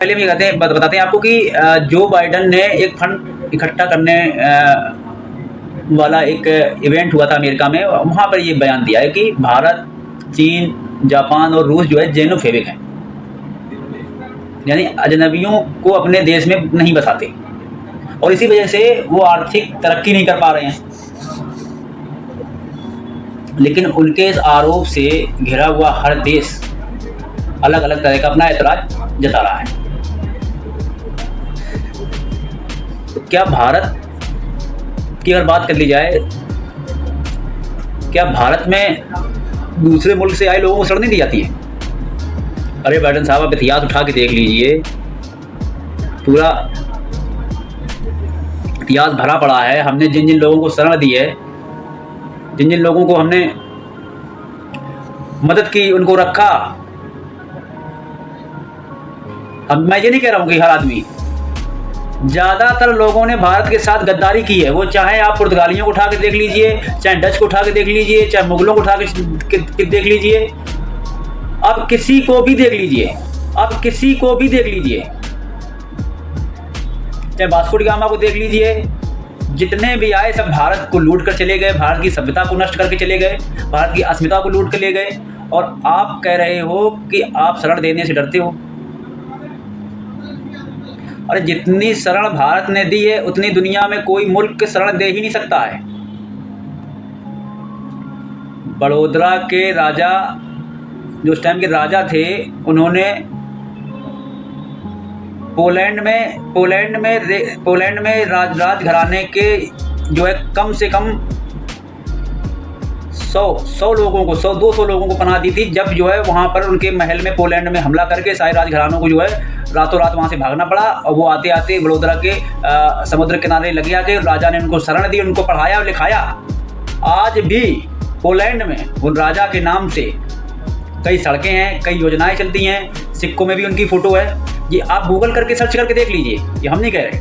पहले भी बताते हैं आपको कि जो बाइडन ने एक फंड इकट्ठा करने वाला एक इवेंट हुआ था अमेरिका में, वहाँ पर ये बयान दिया है कि भारत, चीन, जापान और रूस जो है जेनोफेबिक हैं, यानी अजनबियों को अपने देश में नहीं बसाते, और इसी वजह से वो आर्थिक तरक्की नहीं कर पा रहे हैं। लेकिन उनके इस आरोप से घिरा हुआ हर देश अलग अलग तरह का अपना ऐतराज जता रहा है। तो क्या भारत की अगर बात कर ली जाए, क्या भारत में दूसरे मुल्क से आए लोगों को शरण नहीं दी जाती है? अरे बाइडन साहब, आप इतिहास उठा के देख लीजिए, पूरा इतिहास भरा पड़ा है। हमने जिन जिन लोगों को शरण दी है, जिन जिन लोगों को हमने मदद की, उनको रखा। अब मैं ये नहीं कह रहा हूँ कि हर आदमी, ज़्यादातर लोगों ने भारत के साथ गद्दारी की है। वो चाहे आप पुर्तगालियों को उठा के देख लीजिए, चाहे डच को उठा के देख लीजिए, चाहे मुगलों को उठा के देख लीजिए, अब किसी को भी देख लीजिए, अब किसी को भी देख लीजिए, चाहे वास्को डी गामा को देख लीजिए, जितने भी आए सब भारत को लूट कर चले गए, भारत की सभ्यता को नष्ट करके चले गए, भारत की अस्मिता को लूट कर ले गए, और आप कह रहे हो कि आप शरण देने से डरते हो। अरे जितनी शरण भारत ने दी है, उतनी दुनिया में कोई मुल्क शरण दे ही नहीं सकता है। बड़ौदा के राजा, जो उस टाइम के राजा थे, उन्होंने पोलैंड में राजघराने के जो है कम से कम 100 लोगों को, 100-200 लोगों को पनाह दी थी, जब जो है वहाँ पर उनके महल में पोलैंड में हमला करके सारे राजघरानों को जो है रातों रात वहाँ से भागना पड़ा। और वो आते आते बड़ौदा के समुद्र किनारे लगे आके राजा ने उनको शरण दी, उनको पढ़ाया और लिखाया। आज भी पोलैंड में उन राजा के नाम से कई सड़कें हैं, कई योजनाएं चलती हैं, सिक्कों में भी उनकी फ़ोटो है। ये आप गूगल करके सर्च करके देख लीजिए, ये हम नहीं कह रहे।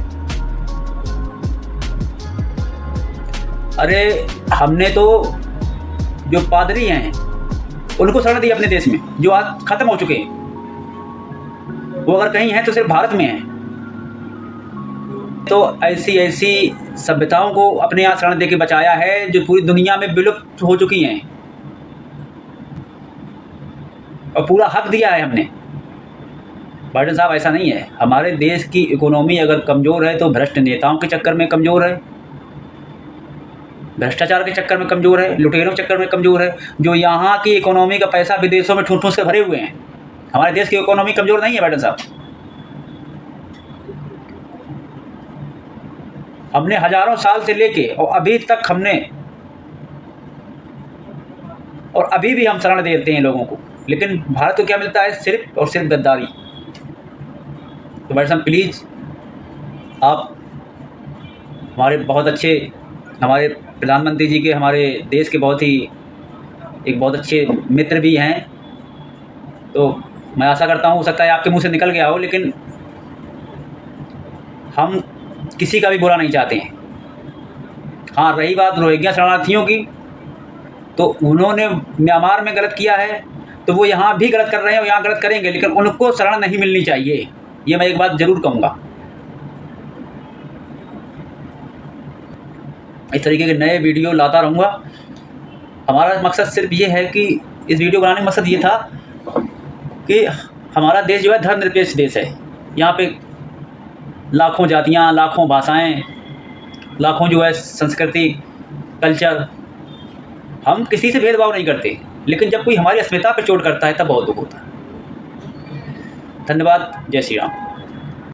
अरे हमने तो जो पादरी हैं उनको शरण दी अपने देश में, जो आज खत्म हो चुके हैं। वो अगर कहीं हैं तो सिर्फ भारत में हैं। तो ऐसी सभ्यताओं को अपने यहाँ शरण दे के बचाया है, जो पूरी दुनिया में विलुप्त हो चुकी हैं, और पूरा हक दिया है हमने। बाइडन साहब, ऐसा नहीं है। हमारे देश की इकोनॉमी अगर कमज़ोर है तो भ्रष्ट नेताओं के चक्कर में कमज़ोर है, भ्रष्टाचार के चक्कर में कमज़ोर है, लुटेरों के चक्कर में कमज़ोर है। जो यहाँ की इकोनॉमी का पैसा विदेशों में ठूस से भरे हुए हैं। हमारे देश की इकोनॉमी कमज़ोर नहीं है बाइडन साहब। हमने हज़ारों साल से लेके और अभी तक और अभी भी हम शरण देते हैं लोगों को, लेकिन भारत को क्या मिलता है? सिर्फ और सिर्फ गद्दारी। तो बाइडन साहब, प्लीज़, आप हमारे बहुत अच्छे, हमारे प्रधानमंत्री जी के, हमारे देश के एक बहुत अच्छे मित्र भी हैं। तो मैं आशा करता हूँ, हो सकता है आपके मुंह से निकल गया हो, लेकिन हम किसी का भी बुरा नहीं चाहते हैं। हाँ, रही बात रोहिंग्या शरणार्थियों की, तो उन्होंने म्यांमार में गलत किया है, तो वो यहाँ भी गलत कर रहे हैं और यहाँ गलत करेंगे, लेकिन उनको शरण नहीं मिलनी चाहिए। ये मैं एक बात ज़रूर कहूँगा। इस तरीके के नए वीडियो लाता रहूँगा। हमारा मकसद सिर्फ ये है कि इस वीडियो बनाने का मकसद ये था कि हमारा देश जो है धर्मनिरपेक्ष देश है। यहाँ पे लाखों जातियाँ, लाखों भाषाएं, लाखों जो है संस्कृति, कल्चर, हम किसी से भेदभाव नहीं करते, लेकिन जब कोई हमारी अस्मिता पर चोट करता है तब बहुत दुख होता है। धन्यवाद। जय श्री राम।